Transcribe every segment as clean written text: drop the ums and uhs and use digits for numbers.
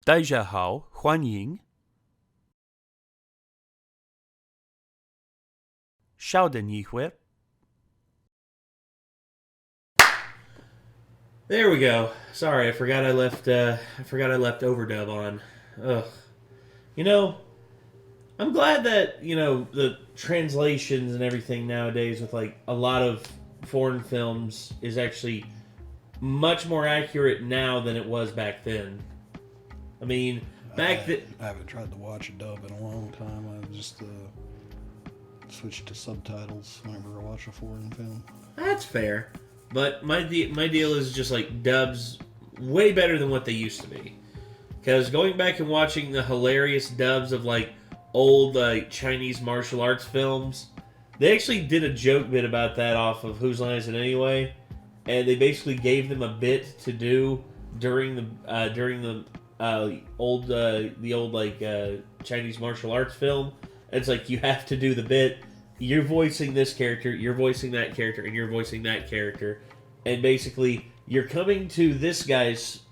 大家好，欢迎。稍等一会儿。There we go. Sorry, I forgot I left. Overdub on. Ugh. You know, I'm glad that the translations and everything nowadays with like a lot of foreign films is actually much more accurate now than it was back then. I mean, back then I haven't tried to watch a dub in a long time. I just switched to subtitles whenever I watch a foreign film. that's fair, but my deal is just like dubs way better than what they used to be. Because going back and watching the hilarious dubs of like old Chinese martial arts films, they actually did a joke bit about that off of Whose Line Is It Anyway, and they basically gave them a bit to do during the old Chinese martial arts film. And it's like you have to do the bit. You're voicing this character, you're voicing that character, and you're voicing that character, and basically you're coming to this guy's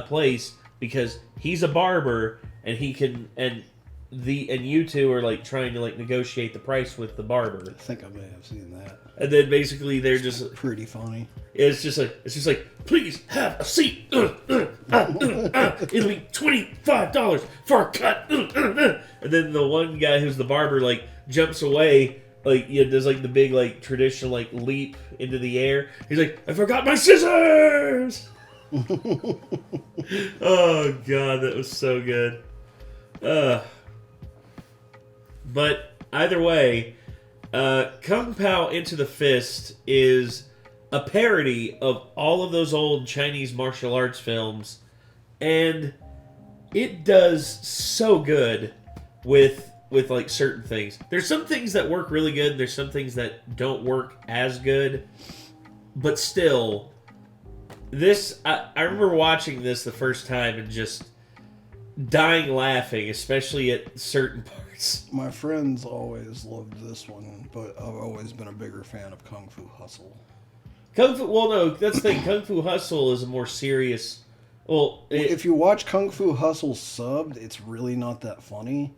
place because he's a barber and he can and you two are like trying to like negotiate the price with the barber. I think I may have seen that. And then basically they're just pretty funny. It's just like please have a seat. It'll be $25 for a cut. And then the one guy who's the barber like jumps away, like does like the big like traditional like leap into the air. He's like, I forgot my scissors. Oh god, that was so good. But either way, Kung Pao Into the Fist is a parody of all of those old Chinese martial arts films, and it does so good with like certain things. There's some things that work really good, there's some things that don't work as good, but still, this I remember watching this the first time and just dying laughing, especially at certain parts. My friends always loved this one, but I've always been a bigger fan of Kung Fu Hustle. Well, no, that's the thing. Kung Fu Hustle is a more serious. If you watch Kung Fu Hustle subbed, it's really not that funny.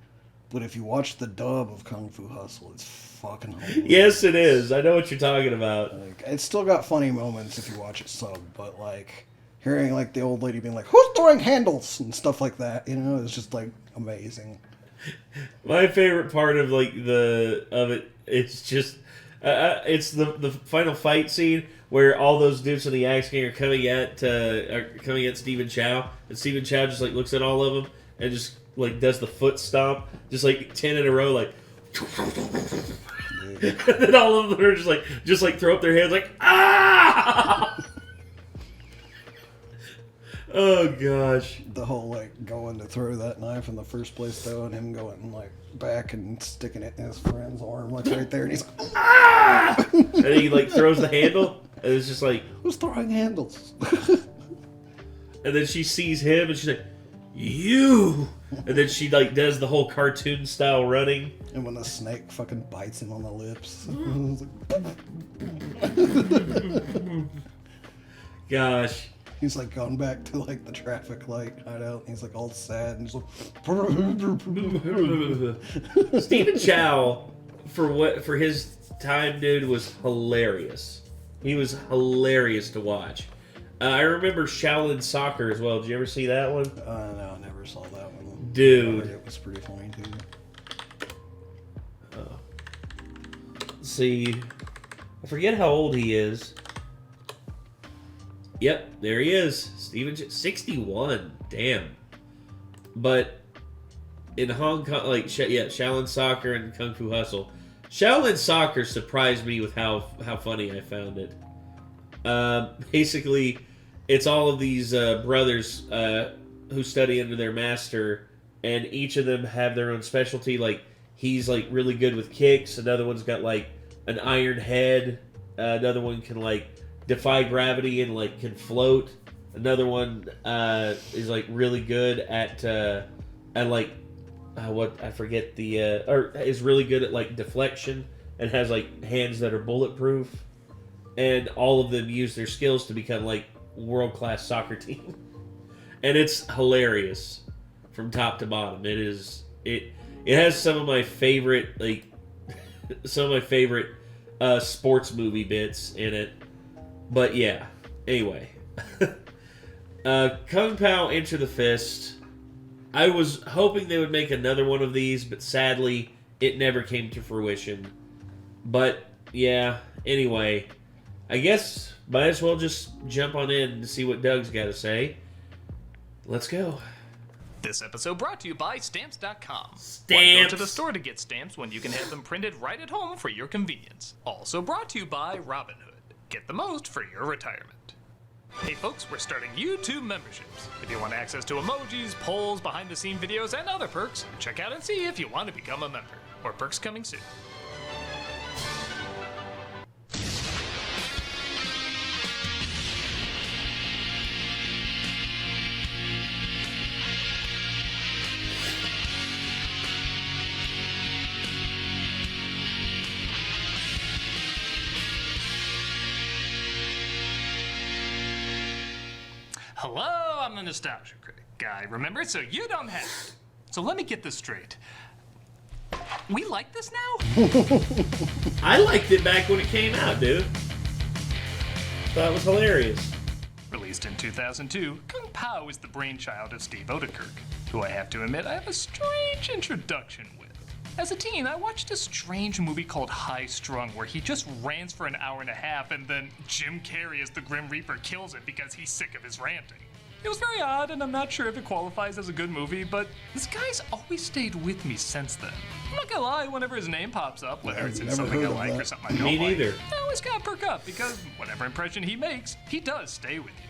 But if you watch the dub of Kung Fu Hustle, it's fucking hilarious. Yes, it is. I know what you're talking about. Like, it's still got funny moments if you watch it subbed, but like hearing like the old lady being like, "Who's throwing handles?" and stuff like that, it's just like amazing. My favorite part of like it's just it's the final fight scene where all those dudes in the Axe Gang are coming at Stephen Chow, and Stephen Chow just like looks at all of them and just like does the foot stomp, just like 10 in a row, like. And then all of them are just like throw up their hands like ah. Oh gosh. The whole like going to throw that knife in the first place though, and him going like back and sticking it in his friend's arm like right there, and he's like ah! And he like throws the handle, and it's just like, who's throwing handles? And then she sees him, and she's like, you. And then she like does the whole cartoon style running. And when the snake fucking bites him on the lips. Gosh. He's like gone back to like the traffic light hideout. And he's like all sad and he's like. Stephen Chow, for his time, dude, was hilarious. He was hilarious to watch. I remember Shaolin Soccer as well. Did you ever see that one? No, I never saw that one. Dude. It was pretty funny too. See, I forget how old he is. Yep, there he is. 61. Damn. But in Hong Kong, like, Shaolin Soccer and Kung Fu Hustle. Shaolin Soccer surprised me with how funny I found it. Basically, it's all of these brothers who study under their master, and each of them have their own specialty. Like, he's like really good with kicks. Another one's got like an iron head. Another one can like defy gravity and like can float. Another one is like really good at like what I forget the or is really good at like deflection and has like hands that are bulletproof. And all of them use their skills to become like world-class soccer team. And it's hilarious. from top to bottom. It has some of my favorite sports movie bits in it. But yeah, anyway. Kung Pao Enter the Fist. I was hoping they would make another one of these, but sadly, it never came to fruition. But yeah, anyway, I guess might as well just jump on in to see what Doug's got to say. Let's go. This episode brought to you by Stamps.com. Stamps! Why go to the store to get stamps when you can have them printed right at home for your convenience? Also brought to you by Robinhood. Get the most for your retirement. Hey folks, we're starting YouTube memberships. If you want access to emojis, polls, behind-the-scene videos, and other perks, check out and see if you want to become a member. Or perks coming soon. Hello, I'm the Nostalgia Critic guy, remember? So you don't have it. So let me get this straight. We like this now? I liked it back when it came out, dude. Thought it was hilarious. Released in 2002, Kung Pao is the brainchild of Steve Odekirk, who I have to admit I have a strange introduction with. As a teen, I watched a strange movie called High Strung where he just rants for an hour and a half and then Jim Carrey as the Grim Reaper kills it because he's sick of his ranting. It was very odd and I'm not sure if it qualifies as a good movie, but this guy's always stayed with me since then. I'm not gonna lie, whenever his name pops up, whether it's in something I like or something I don't like, Me neither. I always gotta perk up because whatever impression he makes, he does stay with you.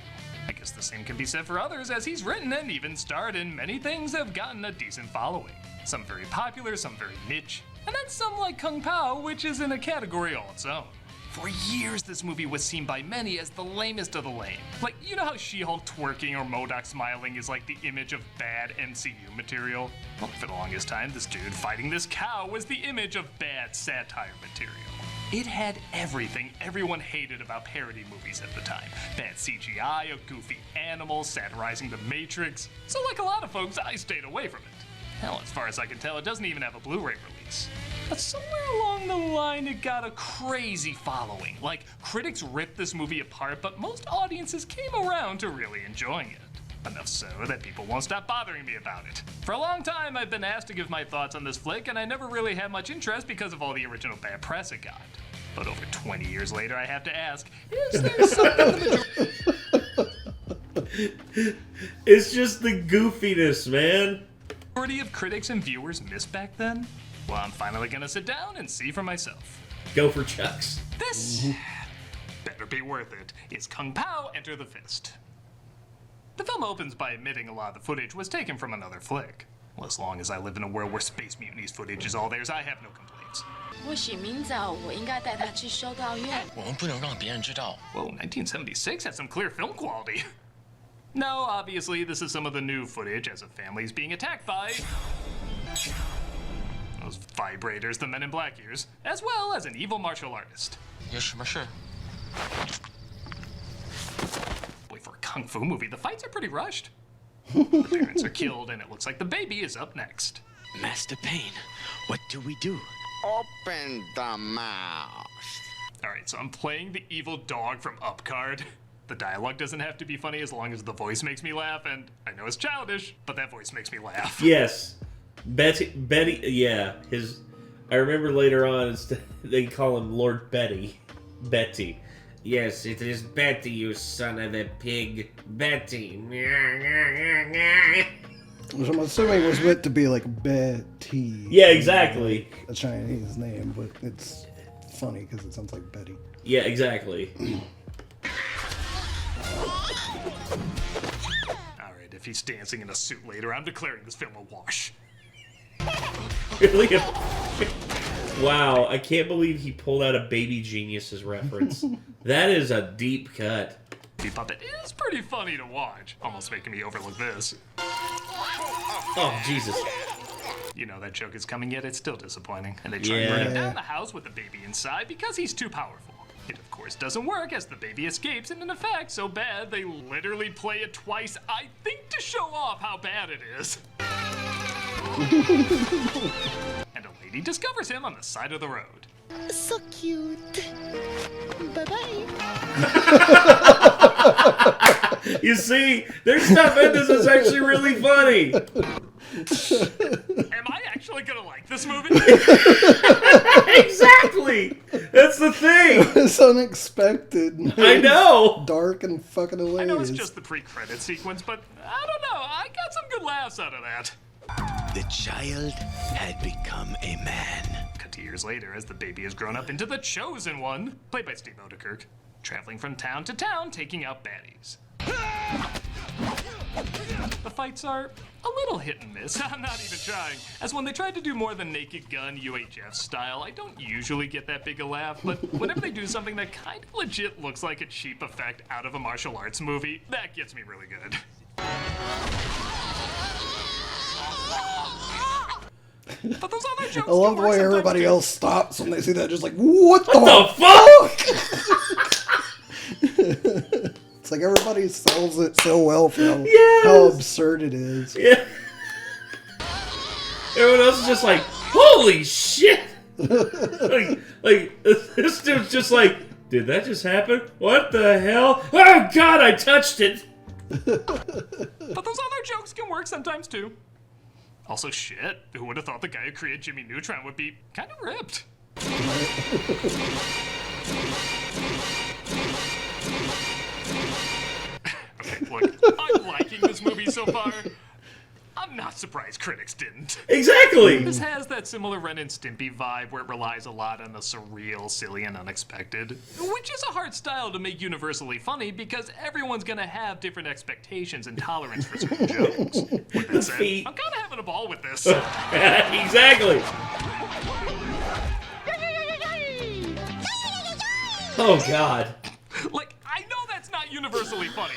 I guess the same can be said for others, as he's written and even starred in many things that have gotten a decent following. Some very popular, some very niche, and then some like Kung Pao, which is in a category all its own. For years, this movie was seen by many as the lamest of the lame. Like, you know how She-Hulk twerking or MODOK smiling is like the image of bad MCU material? Well, for the longest time, this dude fighting this cow was the image of bad satire material. It had everything everyone hated about parody movies at the time. Bad CGI, a goofy animal, satirizing the Matrix. So like a lot of folks, I stayed away from it. Hell, as far as I can tell, it doesn't even have a Blu-ray release. But somewhere along the line, it got a crazy following. Like, critics ripped this movie apart, but most audiences came around to really enjoying it. Enough so that people won't stop bothering me about it. For a long time, I've been asked to give my thoughts on this flick, and I never really had much interest because of all the original bad press it got. But over 20 years later, I have to ask, is there something It's just the goofiness, man. majority of critics and viewers missed back then? Well, I'm finally gonna sit down and see for myself. Go for Chucks. This better be worth it. Is Kung Pao Enter the Fist? The film opens by admitting a lot of the footage was taken from another flick. Well, as long as I live in a world where Space Mutinies footage is all theirs, I have no complaints. 或许明早我应该带他去修道院。我们不能让别人知道。 Whoa, 1976 had some clear film quality. No, obviously, this is some of the new footage as a family is being attacked by those vibrators the Men in Black use, as well as an evil martial artist. 有什么事？ Boy, for a kung fu movie, the fights are pretty rushed. The parents are killed, and it looks like the baby is up next. Master Payne, what do we do? Open the mouth. Alright, so I'm playing the evil dog from Upcard. The dialogue doesn't have to be funny as long as the voice makes me laugh, and I know it's childish, but that voice makes me laugh. Yes. Betty, yeah. I remember later on, they call him Lord Betty. Betty. Yes, it is Betty, you son of a pig. Betty. Which I'm assuming was meant to be like Betty. Yeah, exactly. Like a Chinese name, but it's funny because it sounds like Betty. Yeah, exactly. Alright, if he's dancing in a suit later, I'm declaring this film a wash. Really? Wow, I can't believe he pulled out a Baby Geniuses reference. That is a deep cut. The puppet is pretty funny to watch, almost making me overlook this. Oh, Jesus. You know that joke is coming yet, it's still disappointing. And they try burning down the house with the baby inside because he's too powerful. It of course doesn't work as the baby escapes, and in effect so bad they literally play it twice, I think to show off how bad it is. And a lady discovers him on the side of the road. So cute. Bye-bye. You see, their stuff in this is actually really funny. Am I actually gonna like this movie? Exactly! That's the thing! It's unexpected. I know! Dark and fucking hilarious. I know it's just the pre-credit sequence, but I don't know. I got some good laughs out of that. The child had become a man. Cut to years later as the baby has grown up into the Chosen One, played by Steve Odekirk, traveling from town to town, taking out baddies. The fights are a little hit and miss. I'm not even trying. As when they tried to do more than Naked Gun UHF style, I don't usually get that big a laugh, but whenever they do something that kind of legit looks like a cheap effect out of a martial arts movie, that gets me really good. But those other jokes I love the can work way sometimes everybody too. else stops when they see that, just like, what the fuck? It's like everybody sells it so well for how absurd it is. Yeah. Everyone else is just like, holy shit! like, this dude's just like, did that just happen? What the hell? Oh god, I touched it! But those other jokes can work sometimes too. Also, shit, who would have thought the guy who created Jimmy Neutron would be kind of ripped? Okay, look, I'm liking this movie so far. I'm not surprised critics didn't. Exactly! This has that similar Ren and Stimpy vibe where it relies a lot on the surreal, silly, and unexpected. Which is a hard style to make universally funny because everyone's gonna have different expectations and tolerance for certain jokes. With that said, I'm kinda having a ball with this. Exactly! Oh god. Like, I know that's not universally funny.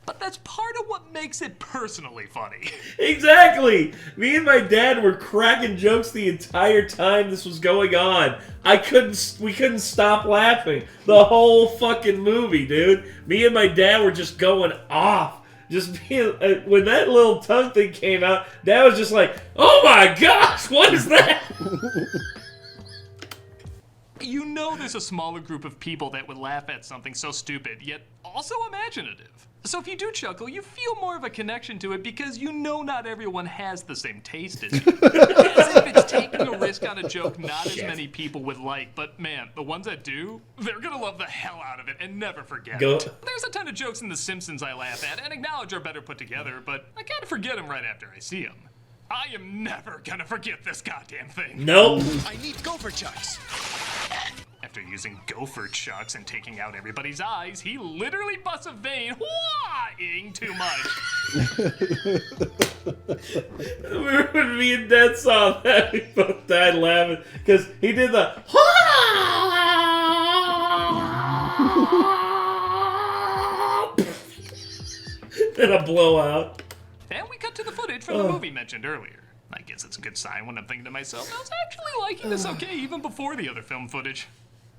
But that's part of what makes it personally funny. Exactly! Me and my dad were cracking jokes the entire time this was going on. We couldn't stop laughing. The whole fucking movie, dude. Me and my dad were just going off. Just being, when that little tongue thing came out, Dad was just like, oh my gosh, what is that? You know there's a smaller group of people that would laugh at something so stupid, yet also imaginative. So if you do chuckle, you feel more of a connection to it because you know not everyone has the same taste as you. As if it's taking a risk on a joke not as many people would like, but man, the ones that do, they're gonna love the hell out of it and never forget it. There's a ton of jokes in The Simpsons I laugh at and acknowledge are better put together, but I kind of forget them right after I see them. I am never gonna forget this goddamn thing. Nope. I need gopher chucks. After using gopher chucks and taking out everybody's eyes, he literally busts a vein, wah-ing too much. When me and Dad saw that, we both died laughing because he did the then a blowout. And we cut to the footage from the movie mentioned earlier. I guess it's a good sign when I'm thinking to myself, I was actually liking this okay even before the other film footage.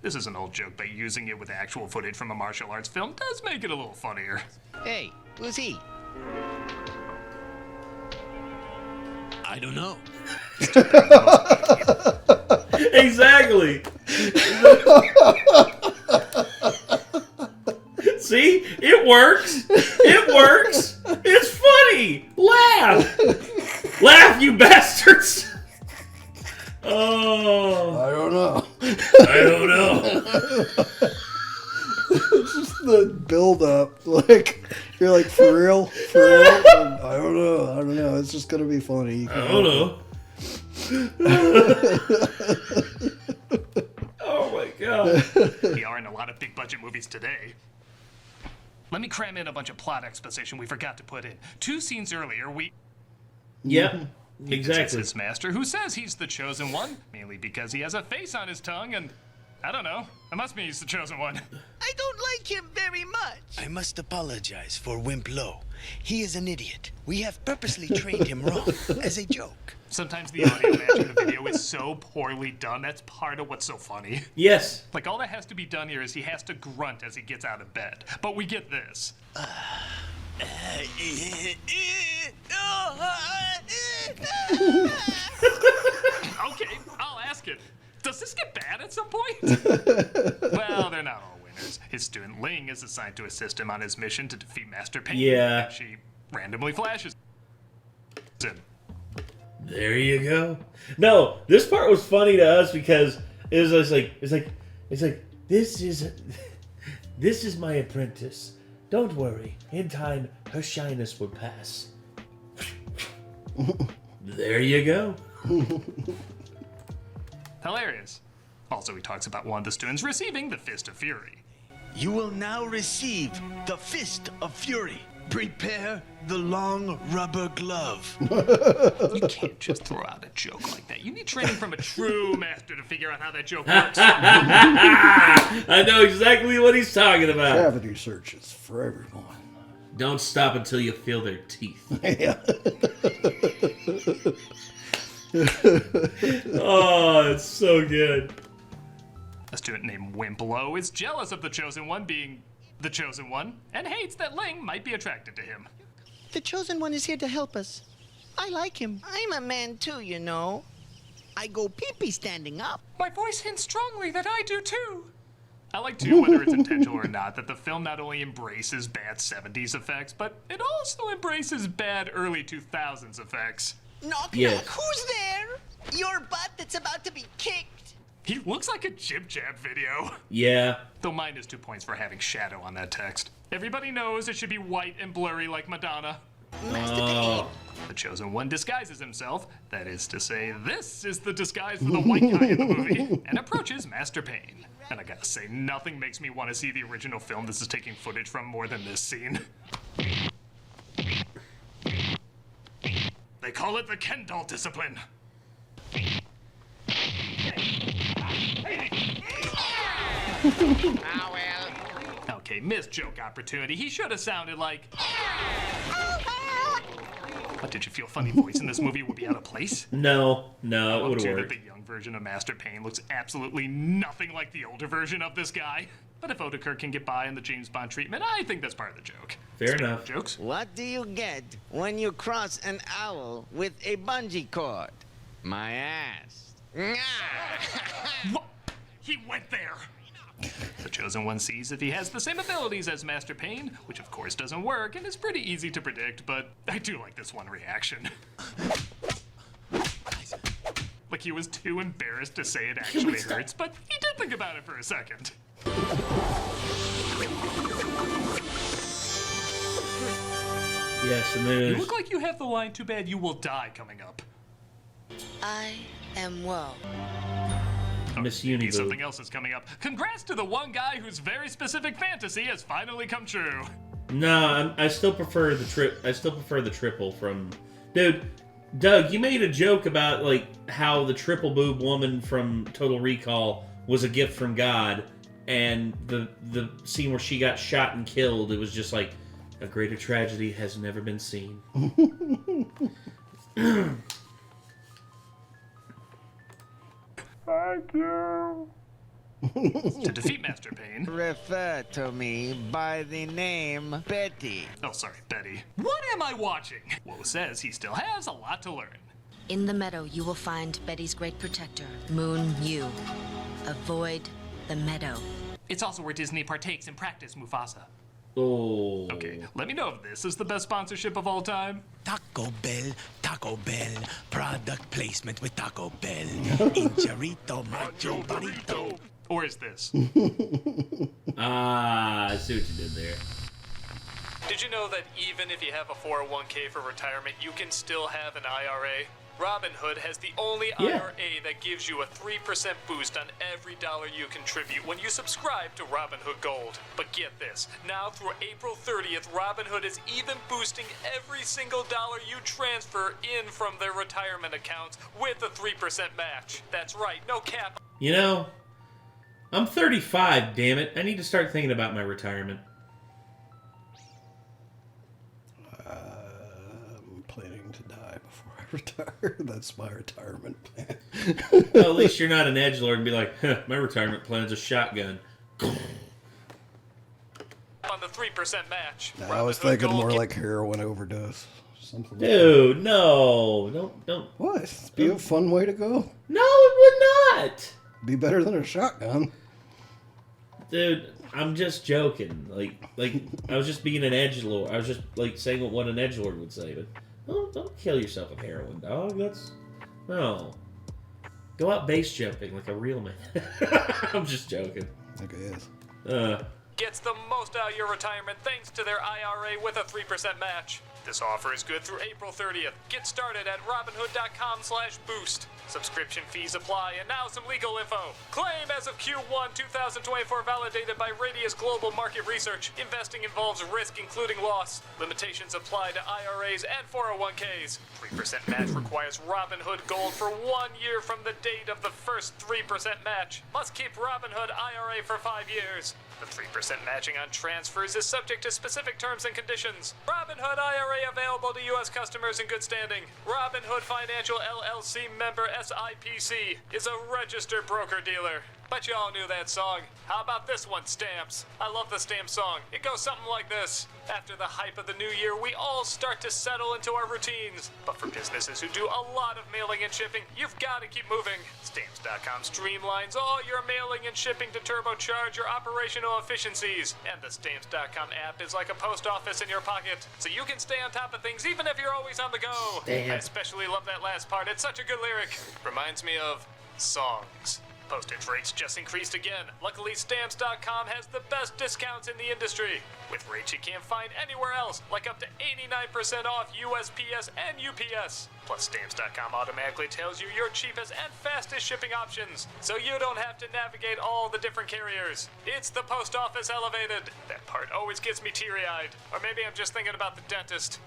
This is an old joke, but using it with actual footage from a martial arts film does make it a little funnier. Hey, who's he? I don't know. Exactly. See? It works. It works. It's funny. Laugh. Laugh, you bastards. Oh. I don't know. I don't know. It's just the build up. Like, you're like, for real? For real? And I don't know. It's just going to be funny. I don't know. Oh my god. We are in a lot of big budget movies today. Let me cram in a bunch of plot exposition we forgot to put in. 2 scenes earlier, Yep. It's Exactly. his master, who says he's the chosen one, mainly because he has a face on his tongue, and I don't know. It must mean he's the chosen one. I don't like him very much. I must apologize for Wimp Low. He is an idiot. We have purposely trained him wrong as a joke. Sometimes the audio matching the video is so poorly done, that's part of what's so funny. Yes. Like, all that has to be done here is he has to grunt as he gets out of bed. But we get this. Okay, I'll ask it. Does this get bad at some point? Well, they're not all winners. His student Ling is assigned to assist him on his mission to defeat Master Pain. Yeah. And she randomly flashes him. There you go. No, this part was funny to us because it was like this is my apprentice. Don't worry. In time, her shyness will pass. There you go. Hilarious. Also, he talks about one of the students receiving the Fist of Fury. You will now receive the Fist of Fury. Prepare the long rubber glove. You can't just throw out a joke like that. You need training from a true master to figure out how that joke works. I know exactly what he's talking about. Cavity searches for everyone. Don't stop until you feel their teeth. Yeah. Oh, it's so good. A student named Wimplo is jealous of the Chosen One being the Chosen One and hates that Ling might be attracted to him. The Chosen One is here to help us. I like him. I'm a man too, you know. I go pee-pee standing up. My voice hints strongly that I do too. I like too, whether it's intentional or not, that the film not only embraces bad 70s effects, but it also embraces bad early 2000s effects. Knock, Yes. knock. Who's there? Your butt that's about to be kicked. He looks like a Jib Jab video. Yeah. Though mine is 2 points for having shadow on that text. Everybody knows it should be white and blurry like Madonna. Master Pain. The Chosen One disguises himself, that is to say, this is the disguise for the white guy in the movie, and approaches Master Pain. And I gotta say, nothing makes me want to see the original film this is taking footage from more than this scene. They call it the Kendall discipline. Okay, missed joke opportunity. He should have sounded like... What, did you feel funny voice in this movie would be out of place? No, it Up would to have that worked. the young version of Master Pain looks absolutely nothing like the older version of this guy. But if Odenkirk can get by in the James Bond treatment, I think that's part of the joke. Fair Speaking enough. of jokes. What do you get when you cross an owl with a bungee cord? My ass. What? He went there! The Chosen One sees if he has the same abilities as Master Pain, which of course doesn't work and is pretty easy to predict, but I do like this one reaction. Like he was too embarrassed to say it actually hurts, but he did think about it for a second. Yes, and then You there's... look like you have the line, "Too bad you will die," coming up. I am well. Miss Maybe Uniboo. something else is coming up. Congrats to the one guy whose very specific fantasy has finally come true. No, I still prefer the triple from... Dude, Doug, you made a joke about like how the triple boob woman from Total Recall was a gift from God, and the scene where she got shot and killed, it was just like, a greater tragedy has never been seen. Thank you. To defeat Master Pain. Refer to me by the name Betty. Oh, sorry, Betty. What am I watching? Woe says he still has a lot to learn. In the meadow, you will find Betty's great protector, Moon Yu. Avoid the meadow. It's also where Disney partakes in practice, Mufasa. Oh. Okay, let me know if this is the best sponsorship of all time. Taco Bell, product placement with Taco Bell. Injarito, macho burrito. Or is this? I see what you did there. Did you know that even if you have a 401k for retirement, you can still have an IRA? Robinhood has the only IRA that gives you a 3% boost on every dollar you contribute when you subscribe to Robinhood Gold. But get this, now through April 30th, Robinhood is even boosting every single dollar you transfer in from their retirement accounts with a 3% match. That's right, no cap. You know, I'm 35, damn it. I need to start thinking about my retirement. I'm planning to die before I retire. That's my retirement plan. Well, at least you're not an edgelord and be like, huh, my retirement plan's a shotgun. On the 3% match. I was Robinhood thinking Gold more like heroin overdose. something. Dude, no. Don't. What? It'd be a fun way to go. No, it would not. Be better than a shotgun. Dude, I'm just joking. Like I was just being an edgelord. I was just like saying what an edgelord would say. But don't kill yourself with heroin, dog. No. Go out base jumping like a real man. I'm just joking. I guess. Gets the most out of your retirement thanks to their IRA with a 3% match. This offer is good through April 30th. Get started at robinhood.com/boost. Subscription fees apply, and now some legal info. Claim as of Q1 2024 validated by Radius Global Market Research. Investing involves risk, including loss. Limitations apply to IRAs and 401ks. 3% match requires Robinhood Gold for 1 year from the date of the first 3% match. Must keep Robinhood IRA for 5 years. The 3% matching on transfers is subject to specific terms and conditions. Robinhood IRA available to U.S. customers in good standing. Robinhood Financial LLC member SIPC is a registered broker-dealer. Bet you all knew that song. How about this one, Stamps? I love the Stamps song. It goes something like this. After the hype of the new year, we all start to settle into our routines. But for businesses who do a lot of mailing and shipping, you've got to keep moving. Stamps.com streamlines all your mailing and shipping to turbocharge your operational efficiencies. And the Stamps.com app is like a post office in your pocket, so you can stay on top of things even if you're always on the go. Damn. I especially love that last part. It's such a good lyric. Reminds me of songs. Postage rates just increased again. Luckily, Stamps.com has the best discounts in the industry, with rates you can't find anywhere else, like up to 89% off USPS and UPS. Plus, Stamps.com automatically tells you your cheapest and fastest shipping options, so you don't have to navigate all the different carriers. It's the post office elevated. That part always gets me teary-eyed. Or maybe I'm just thinking about the dentist.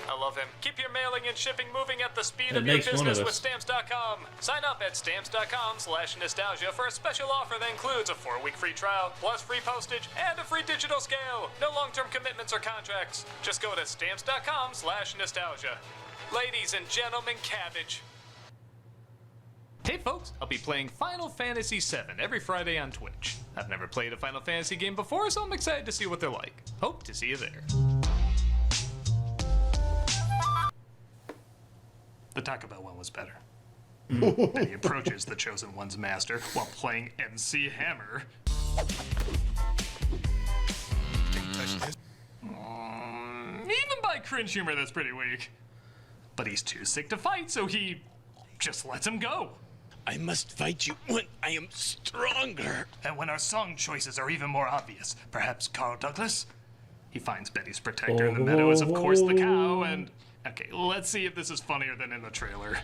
I love him. Keep your mailing and shipping moving at the speed of your business with Stamps.com. Sign up at Stamps.com/nostalgia for a special offer that includes a 4-week free trial, plus free postage, and a free digital scale. No long-term commitments or contracts. Just go to Stamps.com/nostalgia. Ladies and gentlemen, cabbage. Hey folks, I'll be playing Final Fantasy VII every Friday on Twitch. I've never played a Final Fantasy game before, so I'm excited to see what they're like. Hope to see you there. The Taco Bell one was better. And he approaches the Chosen One's master while playing MC Hammer. Even by cringe humor, that's pretty weak. But he's too sick to fight, so he just lets him go. I must fight you when I am stronger. And when our song choices are even more obvious, perhaps Carl Douglas? He finds Betty's protector in the meadow is, of course, the cow, and... Okay, let's see if this is funnier than in the trailer.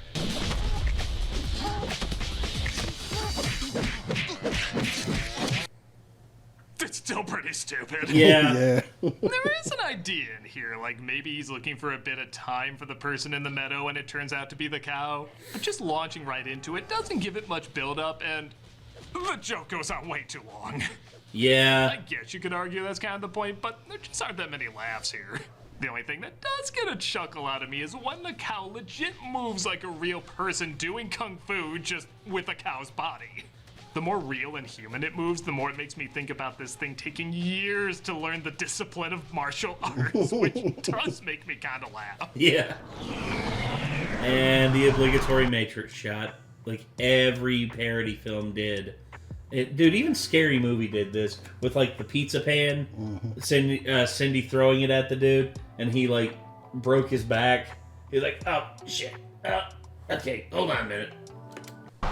It's still pretty stupid. Yeah. There is an idea in here, like maybe he's looking for a bit of time for the person in the meadow and it turns out to be the cow. But just launching right into it doesn't give it much build-up, and the joke goes on way too long. Yeah. I guess you could argue that's kind of the point, but there just aren't that many laughs here. The only thing that does get a chuckle out of me is when the cow legit moves like a real person doing kung fu just with a cow's body. The more real and human it moves, the more it makes me think about this thing taking years to learn the discipline of martial arts, which does make me kind of laugh. Yeah. And the obligatory Matrix shot, like every parody film did. Dude, even Scary Movie did this with like the pizza pan. Cindy throwing it at the dude, and he like broke his back. He's like, oh shit. Okay, hold on a minute.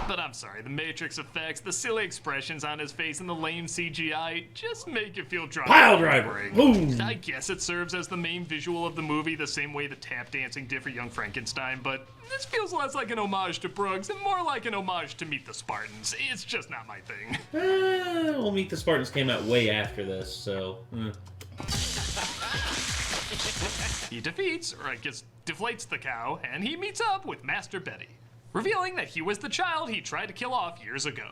But I'm sorry, the Matrix effects, the silly expressions on his face, and the lame CGI just make it feel dry. Pile driver! Boom! I guess it serves as the main visual of the movie, the same way the tap dancing did for Young Frankenstein, but this feels less like an homage to Brooks and more like an homage to Meet the Spartans. It's just not my thing. Well, Meet the Spartans came out way after this, so... He defeats, or I guess deflates the cow, and he meets up with Master Betty, revealing that he was the child he tried to kill off years ago.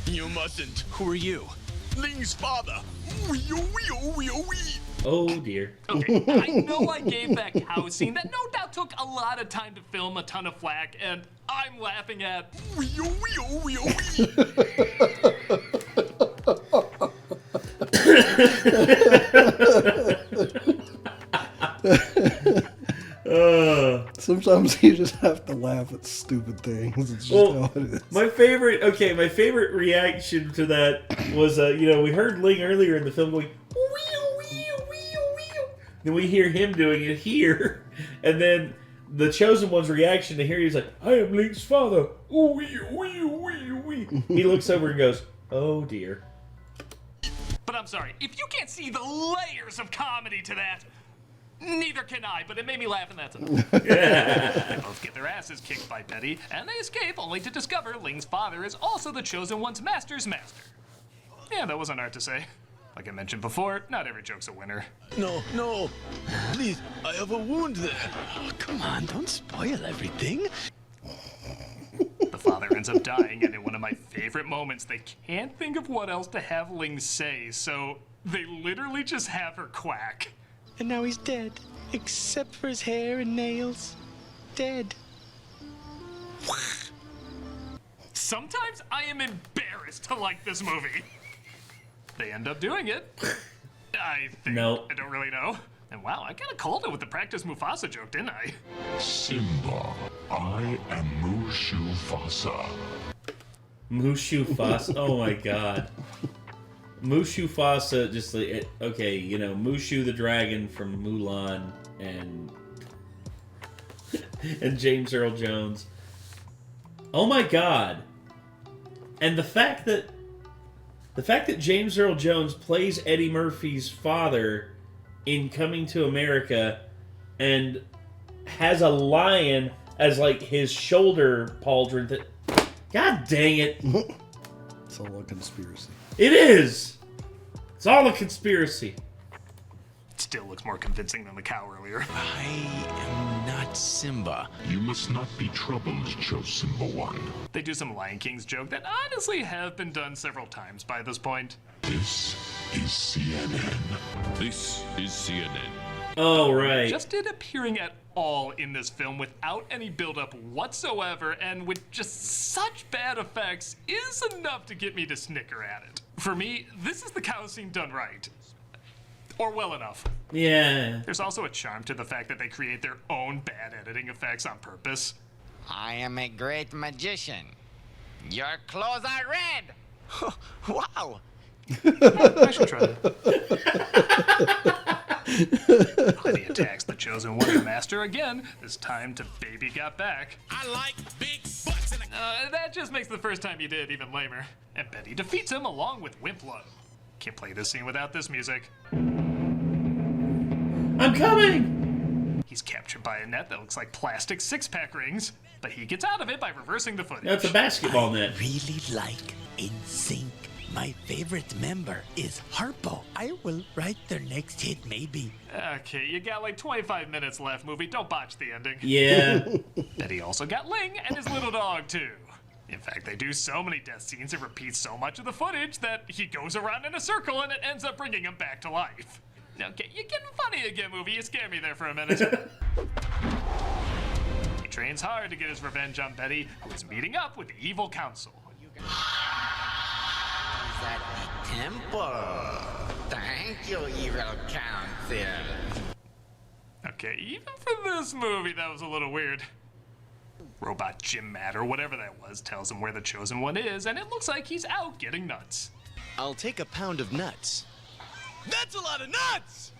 You mustn't. Who are you? Ling's father. Oh dear. Okay, I know I gave that cow scene that no doubt took a lot of time to film, a ton of flack, and I'm laughing at... sometimes you just have to laugh at stupid things. It's just how it is. My favorite reaction to that was, we heard Ling earlier in the film going, wee, wee, wee, wee. Then we hear him doing it here, and then the Chosen One's reaction to hear, he's like, I am Ling's father. Ooh, wee, wee, wee, wee. He looks over and goes, oh dear. But I'm sorry, if you can't see the layers of comedy to that, neither can I, but it made me laugh, and that's enough. They both get their asses kicked by Betty, and they escape only to discover Ling's father is also the Chosen One's master's master. Yeah, that wasn't hard to say. Like I mentioned before, not every joke's a winner. No. Please, I have a wound there. Oh, come on, don't spoil everything. The father ends up dying, and in one of my favorite moments, they can't think of what else to have Ling say, so they literally just have her quack. And now he's dead, except for his hair and nails. Dead. Sometimes I am embarrassed to like this movie. They end up doing it. I think. No. I don't really know. And wow, I kind of called it with the practice Mufasa joke, didn't I? Simba, I am Mushu Fasa. Mushu Fasa. Oh my god. Mushu Fasa, just like, okay, Mushu the dragon from Mulan and James Earl Jones. Oh my god. And the fact that James Earl Jones plays Eddie Murphy's father in Coming to America and has a lion as like his shoulder pauldron. God dang it. It's all a conspiracy. It is! It's all a conspiracy. It still looks more convincing than the cow earlier. I am not Simba. You must not be troubled, Simba One. They do some Lion King's joke that honestly have been done several times by this point. This is CNN. This is CNN. Oh, right. Just it appearing at all in this film without any build-up whatsoever and with just such bad effects is enough to get me to snicker at it. For me, this is the cow scene done right. Or well enough. Yeah. There's also a charm to the fact that they create their own bad editing effects on purpose. I am a great magician. Your clothes are red. Wow. I should try that. He attacks the Chosen One Master again, this time to Baby Got Back. I like big butts in That just makes the first time he did even lamer. And Betty defeats him along with Wimplo. Can't play this scene without this music. I'm coming! He's captured by a net that looks like plastic six-pack rings, but he gets out of it by reversing the footage. That's a basketball net. I really like NSYNC. My favorite member is Harpo. I will write their next hit, maybe. Okay, you got like 25 minutes left, movie. Don't botch the ending. Yeah. Betty also got Ling and his little dog, too. In fact, they do so many death scenes and repeat so much of the footage that he goes around in a circle and it ends up bringing him back to life. Okay, you're getting funny again, movie. You scared me there for a minute. He trains hard to get his revenge on Betty, who is meeting up with the evil council. Is that the temple? Thank you, evil council. Okay, even for this movie, that was a little weird. Robot Jim Matt, or whatever that was, tells him where the Chosen One is, and it looks like he's out getting nuts. I'll take a pound of nuts. That's a lot of nuts!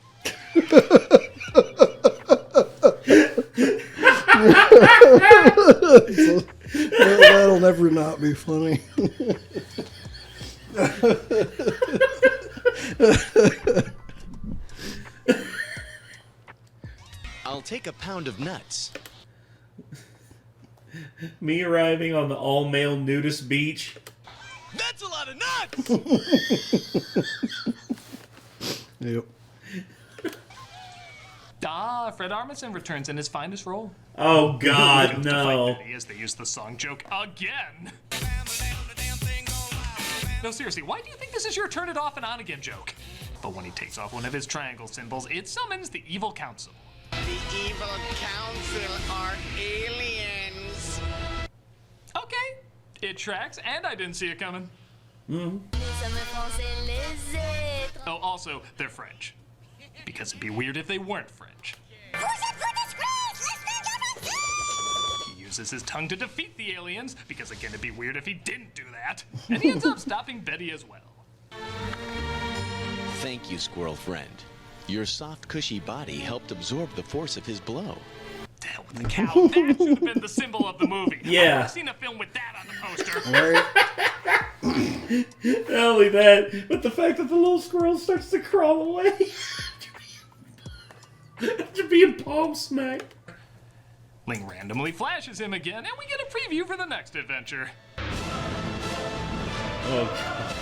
That'll never not be funny. I'll take a pound of nuts. Me arriving on the all-male nudist beach. That's a lot of nuts! Yep. Fred Armisen returns in his finest role. Oh God, To fight no. Betty as they use the song joke again. No, seriously, why do you think this is your turn it off and on again joke? But when he takes off one of his triangle symbols, it summons the evil council. The evil council are aliens. Okay, it tracks, and I didn't see it coming. Mm-hmm. Oh, also, they're French. Because it'd be weird if they weren't French. uses his tongue to defeat the aliens, because again, it'd be weird if he didn't do that. And he ends up stopping Betty as well. Thank you, squirrel friend. Your soft, cushy body helped absorb the force of his blow. To hell with the cow. That should have been the symbol of the movie. Yeah. I've seen a film with that on the poster. Not only that, but the fact that the little squirrel starts to crawl away. After being palm smacked. Ling randomly flashes him again, and we get a preview for the next adventure. Oh, God.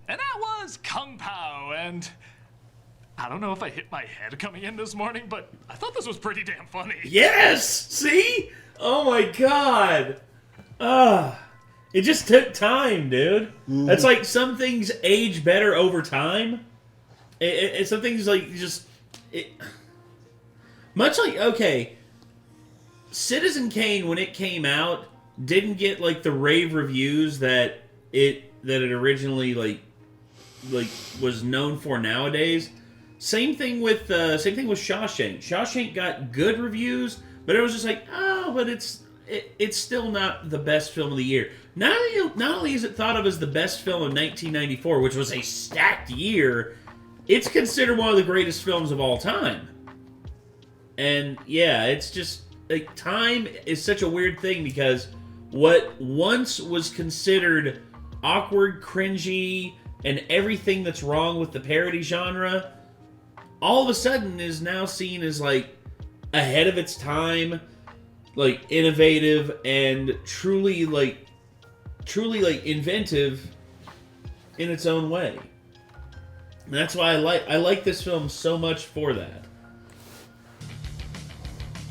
And that was Kung Pao, and I don't know if I hit my head coming in this morning, but I thought this was pretty damn funny. Yes! See? Oh my God. It just took time, dude. It's like some things age better over time. Some things like just... much like, okay, Citizen Kane, when it came out, didn't get like the rave reviews that it originally like was known for nowadays. Same thing with Shawshank. Shawshank got good reviews, but it was just like, oh, but it's still not the best film of the year. Not only is it thought of as the best film of 1994, which was a stacked year, it's considered one of the greatest films of all time. And yeah, it's just like time is such a weird thing, because what once was considered awkward, cringy, and everything that's wrong with the parody genre, all of a sudden is now seen as like ahead of its time, like innovative and truly inventive in its own way. And that's why I like this film so much for that.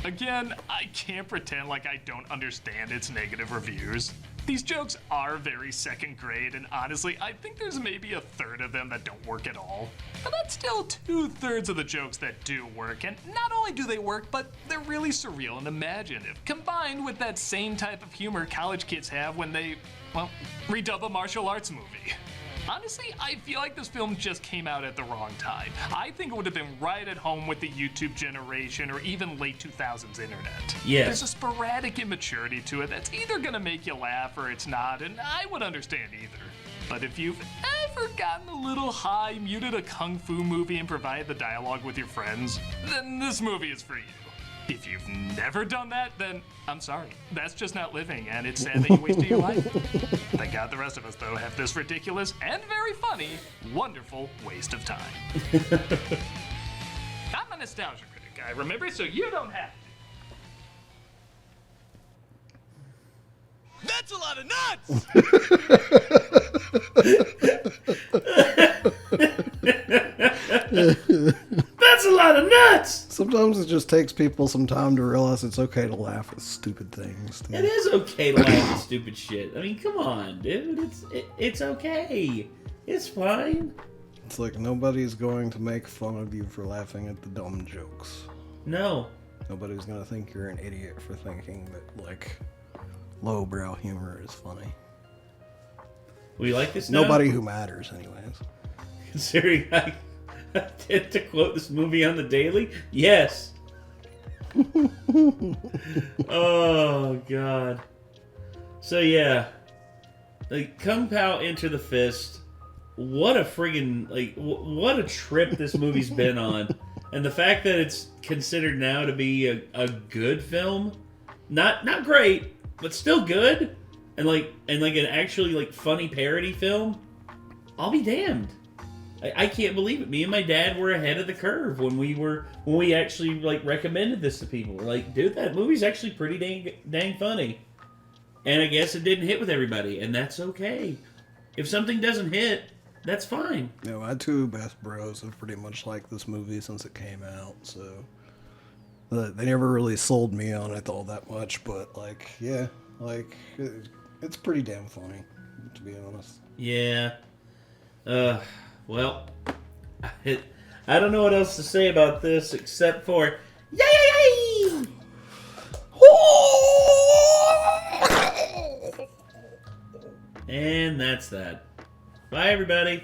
Again, I can't pretend like I don't understand its negative reviews. These jokes are very second grade, and honestly, I think there's maybe a third of them that don't work at all. But that's still 2/3 of the jokes that do work, and not only do they work, but they're really surreal and imaginative, combined with that same type of humor college kids have when they, well, redub a martial arts movie. Honestly, I feel like this film just came out at the wrong time. I think it would have been right at home with the YouTube generation or even late 2000s internet. Yes. There's a sporadic immaturity to it that's either gonna make you laugh or it's not, and I would understand either. But if you've ever gotten a little high, muted a kung fu movie, and provided the dialogue with your friends, then this movie is for you. If you've never done that, then I'm sorry. That's just not living, and it's sad that you wasted your life. Thank God the rest of us, though, have this ridiculous and very funny, wonderful waste of time. I'm a nostalgia critic guy, remember? So you don't have to. That's a lot of nuts! That's a lot of nuts! Sometimes it just takes people some time to realize it's okay to laugh at stupid things. It is okay to laugh at stupid shit. I mean, come on, dude. It's okay. It's fine. It's like nobody's going to make fun of you for laughing at the dumb jokes. No. Nobody's going to think you're an idiot for thinking that, like, lowbrow humor is funny. We like this now? Nobody who matters, anyways. Considering I tend to quote this movie on the daily? Yes. Oh, God. So, yeah. Like, Kung Pao Enter the Fist. What a friggin', like, what a trip this movie's been on. And the fact that it's considered now to be a good film. Not great, but still good. And an actually, like, funny parody film. I'll be damned. I can't believe it. Me and my dad were ahead of the curve when we actually like recommended this to people. We're like, dude, that movie's actually pretty dang funny. And I guess it didn't hit with everybody, and that's okay. If something doesn't hit, that's fine. You know, my two best bros have pretty much liked this movie since it came out, so they never really sold me on it all that much. But like, yeah, like it's pretty damn funny, to be honest. Yeah. Well, I don't know what else to say about this except for yay! And that's that. Bye, everybody.